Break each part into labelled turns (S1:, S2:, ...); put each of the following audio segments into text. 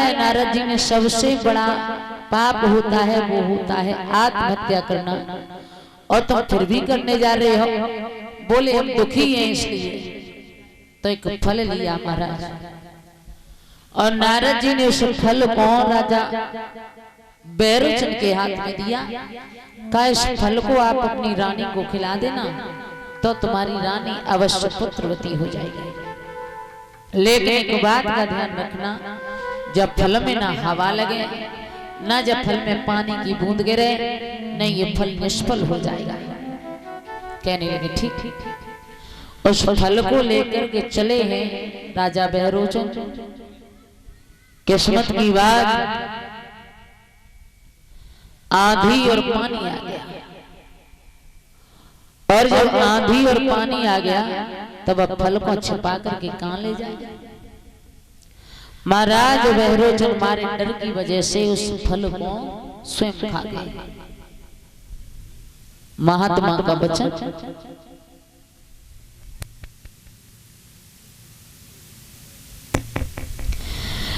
S1: है नारद जी ने, सबसे बड़ा पाप होता है वो होता है आत्महत्या करना, और तुम फिर भी करने जा रहे हो। बोले हम दुखी हैं इसलिए। तो एक फल लिया महाराज, और नारद जी ने उस फल को राजा बैरोचन के हाथ में दिया। कहा इस फल को आप अपनी रानी को खिला देना तो तुम्हारी रानी अवश्य पुत्रवती हो जाएगी। लेकिन एक बात का ध्यान रखना, जब फल में ना हवा लगे, ना जब फल में पानी की बूंद गिरे, नहीं ये फल निष्फल हो जाएगा। कहने लगे ठीक। उस फल को लेकर के चले हैं राजा बैरोचन। किस्मत की बात, आंधी और पानी आ गया, और जब आंधी और पानी आ गया तब अब फल को छिपा करके कहां ले जाए। महाराज बैरोचन मारे डर की वजह से उस फल को स्वयं खा गए। महात्मा का वचन,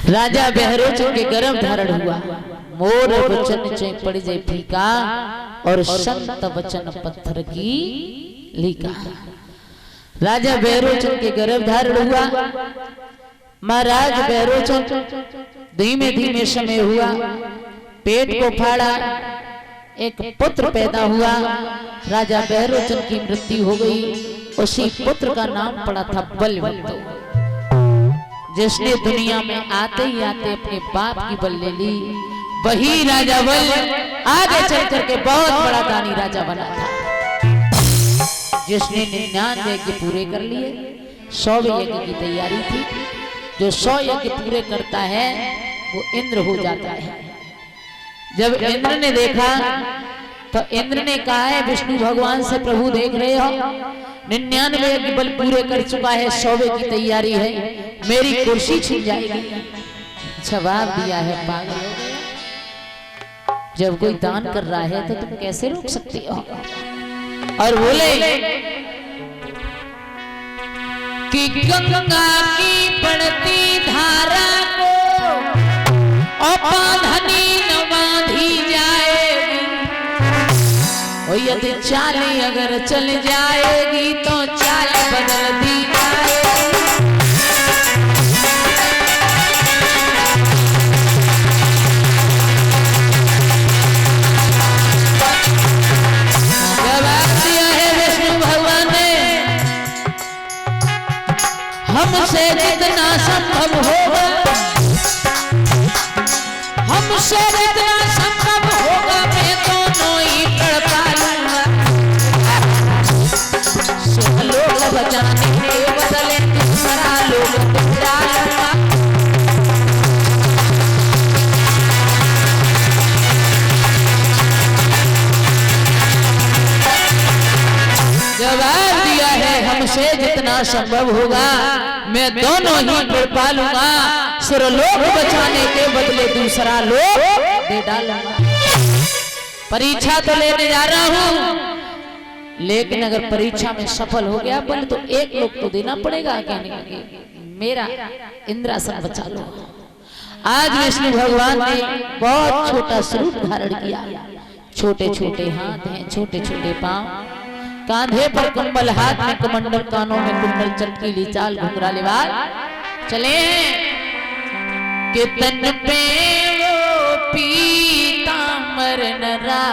S1: राजा बैरोचन के गर्भ धारण हुआ। मोर वचन चे पड़ जाए फीका, और संत वचन पत्थर की लीका। राजा बैरोचन के गर्भ धारण हुआ। महाराज बैरोचन धीमे धीमे समय हुआ, पेट को फाड़ा, एक पुत्र पैदा हुआ। राजा बैरोचन की मृत्यु हो गई। उसी पुत्र का नाम पड़ा था बलवंत, जिसने दुनिया में आते ही आते अपने बाप की बल ले ली। वही राजा बल आगे चल करके बहुत बड़ा दानी राजा बना था, जिसने 99 यज्ञ पूरे कर लिए। 100 यज्ञ की तैयारी थी। जो 100 यज्ञ पूरे करता है वो इंद्र हो जाता है। जब इंद्र ने देखा तो इंद्र ने कहा है विष्णु भगवान से, प्रभु देख रहे हो 99 यज्ञ बल पूरे कर चुका है, 100 की तैयारी है, मेरी कुर्सी छिन जाएगी। जवाब दिया है पागल हो गया, जब कोई दान कर रहा है तो तुम कैसे रोक सकते हो। और बोले कि गंगा की बढ़ती धारा को अपाधनी न बांधी जाएगी, और यदि चाल अगर चल जाएगी तो चाल बदल दी जाएगी। हमसे जितना संभव होगा, हमसे जितना संभव होगा, मैं दोनों ही पढ़ पालूंगा। लोग बचाने के बदले दूसरा लोग डालूंगा। जवाब दिया है हमसे जितना संभव होगा मैं दोनों ही पढ़ पालूंगा। सुरलोक बचाने के बदले दूसरा लोक दे डालूंगा। परीक्षा तो लेने जा रहा हूं, लेकिन अगर परीक्षा में सफल हो गया बल तो एक लोक तो देना पड़ेगा। कहने लगे मेरा इंद्रासन बचा लो। आज विष्णु भगवान ने बहुत छोटा स्वरूप धारण किया। छोटे छोटे हाथ हैं, छोटे छोटे पांव, कांधे पर कंबल, हाथ में कमंडल, कानों में कुंडल, चटकीली चाल, घुंघराले बाल, चले कि तन पे वो पीतांबर नरा,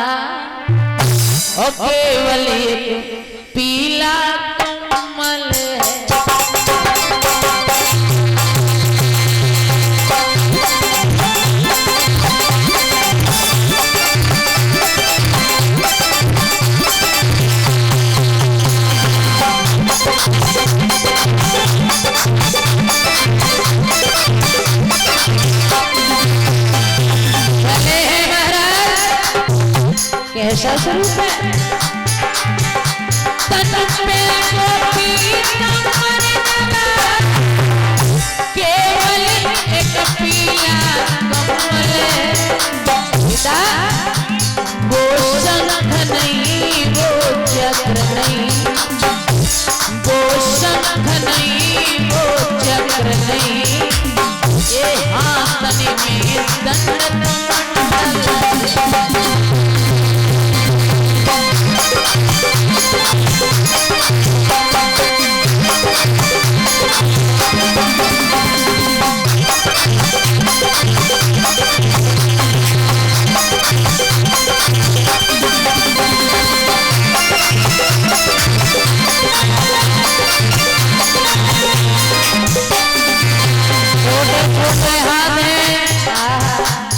S1: और केवल एक पीला कमल है। कैसा स्वरूप है। तन पे वो पीतांबर नरा, केवल एक पीला कमल है। पिता वो शंख नहीं, वो चक्र नहीं, वो शंख नहीं, वो चक्र नहीं, ये हाथ में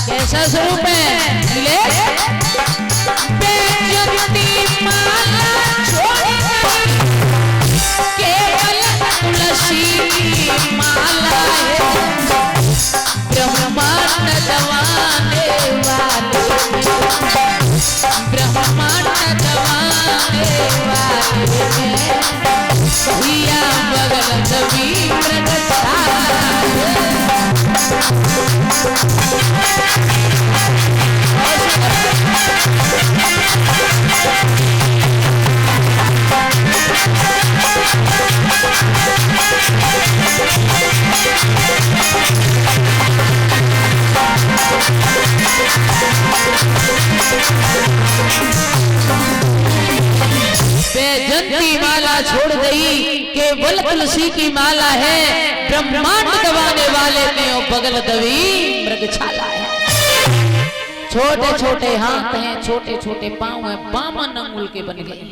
S1: कैसा स्वरूप है ले बेजती माला छोड़ केवल तुलसी माला है ब्रह्मांड दबाने वाले ब्रह्मांड दबाने वाले भैया बगल दबी बेजंती माला छोड़ गई केवल तुलसी की माला है ब्रह्मांड दबाने वाले ने बगल दबी मृगछाला है। छोटे छोटे हाथ हैं छोटे छोटे पांव हैं बामन अंगुल के बन गए।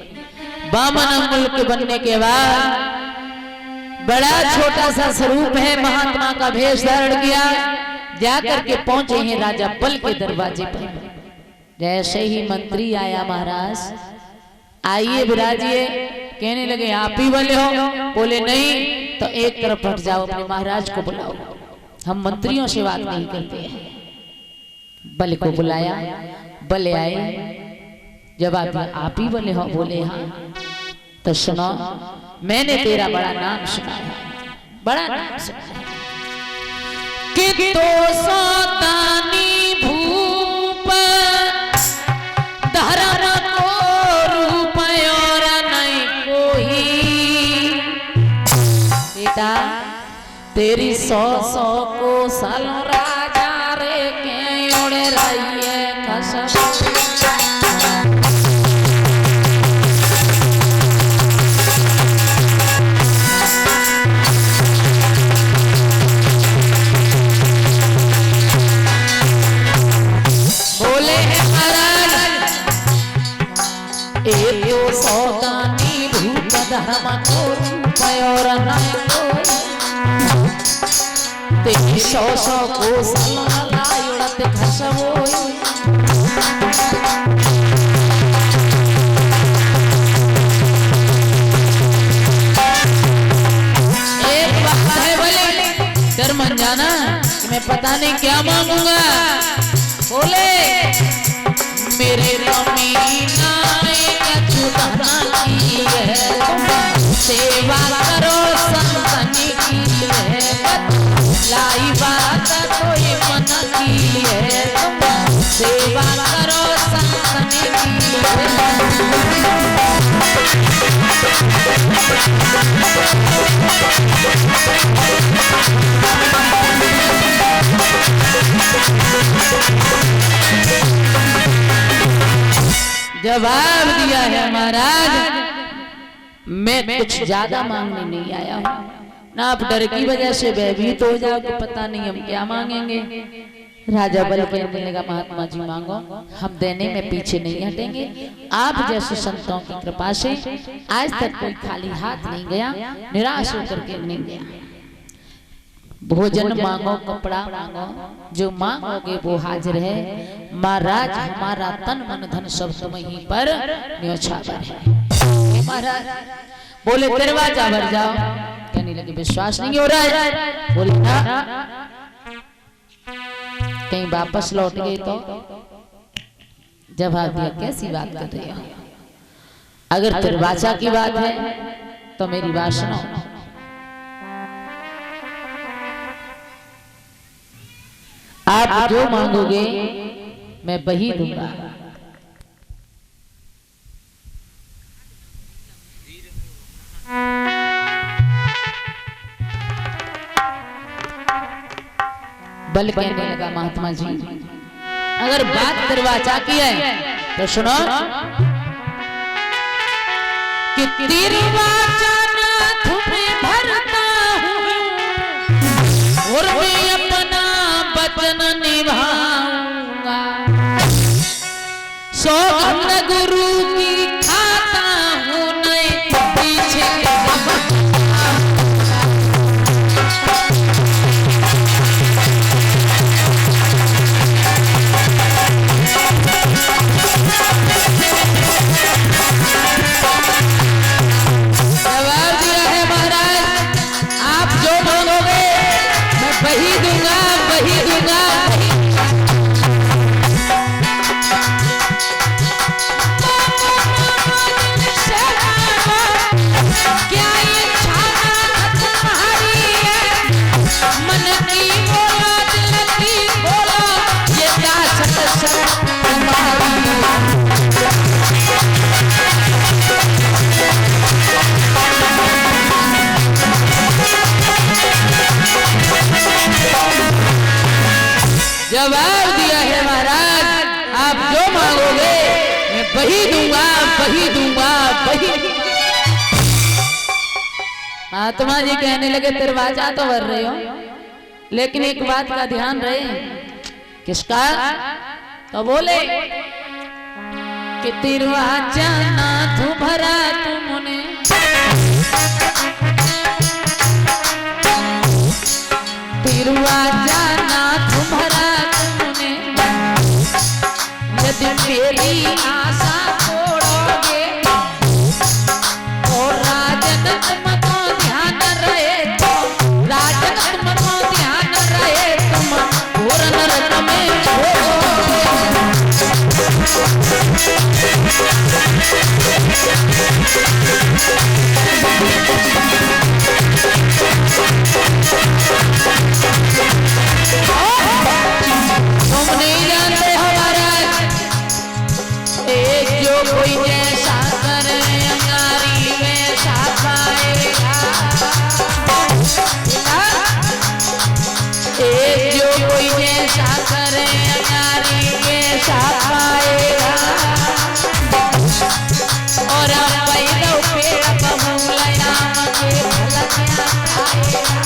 S1: बामन अंगुल के बनने के बाद बड़ा छोटा सा स्वरूप है महात्मा का भेष धारण किया जाकर के पहुंचे हैं राजा बल के दरवाजे पर। जैसे ही मंत्री आया महाराज आइए विराजिए कहने लगे आप ही बोले हो बोले नहीं तो एक तरफ हट जाओ अपने महाराज को बुलाओ हम मंत्रियों से बात नहीं करते हैं। बल को बुलाया बल आए जब आप ही बोले हो बोले हाँ तो सुनो मैंने तेरा बड़ा नाम सुना है बड़ा नाम सुना है कि तो सौदानी भूप धर्म को रूप और नहीं कोई बेटा तेरी 100 को साल राजा रे के उड़े रहिए कसम सौदानी भूत धर्म को रूप और नहीं कोई तेरी 100 को सलाई उड़त घसवोई एक बात है बोले डर मन जाना कि मैं पता नहीं क्या मांगूंगा बोले मेरे मीना सेवा करो संतनी की है लाई बात कोई मन की है सेवा करो संतनी की जवाब दिया है महाराज मैं कुछ ज्यादा मांगने नहीं आया हूँ ना आप डर की वजह से भयभीत हो जाओ कि पता नहीं हम क्या मांगेंगे। राजा बल कहने लगा महात्मा जी मांगो हम देने में पीछे नहीं हटेंगे। आप जैसे संतों की कृपा से आज तक कोई खाली हाथ नहीं गया निराश होकर के नहीं गया। भोजन मांगो कपड़ा मांगो जो मांगोगे वो हाजिर है। महाराज हमारा तन मन धन सब तुम्हीं पर न्योछावर है। महाराज बोले दरवाजा भर जाओ कहने लगे विश्वास नहीं हो रहा है बोले ना कहीं वापस लौट गए तो जवाब दिया कैसी बात कर रहे हो अगर दरवाजा की बात है तो मेरी बात सुनो आप जो मांगोगे मैं वही दूंगा। बल कहने लगा महात्मा जी, अगर बात दरवाजा की है तो सुनो कि दरवाजा नाथ में भरता हूँ और मैं अपना वचन निभाऊंगा, सौगंध गुरु की खाता हूँ नहीं पीछे जवाब दिया है महाराज, आप जो मांगोगे मैं वही दूंगा, वही दूंगा, वही। महात्मा जी कहने लगे दरवाजा तो भर रहे हो, लेकिन एक बात का ध्यान रहे। किसका? तो बोले कि दरवाजा नाथ भरा तुमने, दरवाजा नाथ भरा तुमने, यदि मेरी आशा तोड़ोगे और राजन तुमको ध्यान रहे, तो राजन तुमको ध्यान रहे, तुम घोर नरक में होगे। तुम नहीं जानते हो महाराज, जो कोई जैसा करे अंगारी वैसा पाएगा, जो कोई जैसा करे अंगारी वैसा पाएगा, और पैदो पेड़ बहुलया के भलकिया खाएगा,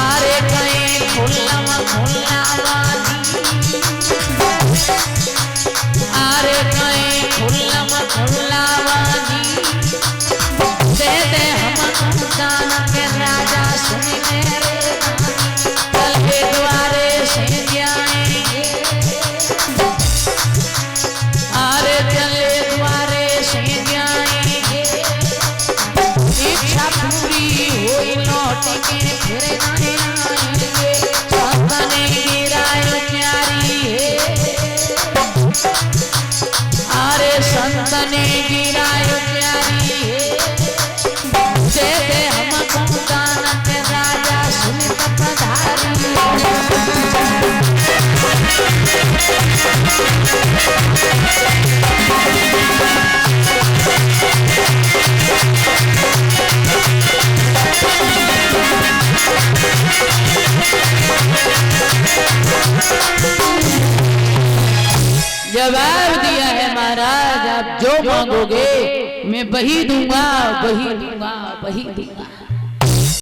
S1: आरे कहीं खुल्लम खुल्लावानी, आरे कहीं खुल्लम खुल्लावानी, दे दे हम दान के राजा सुन मेरे कल के द्वारे से जाएंगे, आरे चले द्वारे से जाएंगे, इच्छा पूरी हुई लौट के फिर आएंगे, सपने गिराए प्यारी है, आरे संतने गिराए प्यारी है, दे दे हमको दान के राजा सुनित पधारी। जवाब दिया है महाराज, आप जो मांगोगे मैं वही दूंगा, वही दूंगा, वही दूंगा।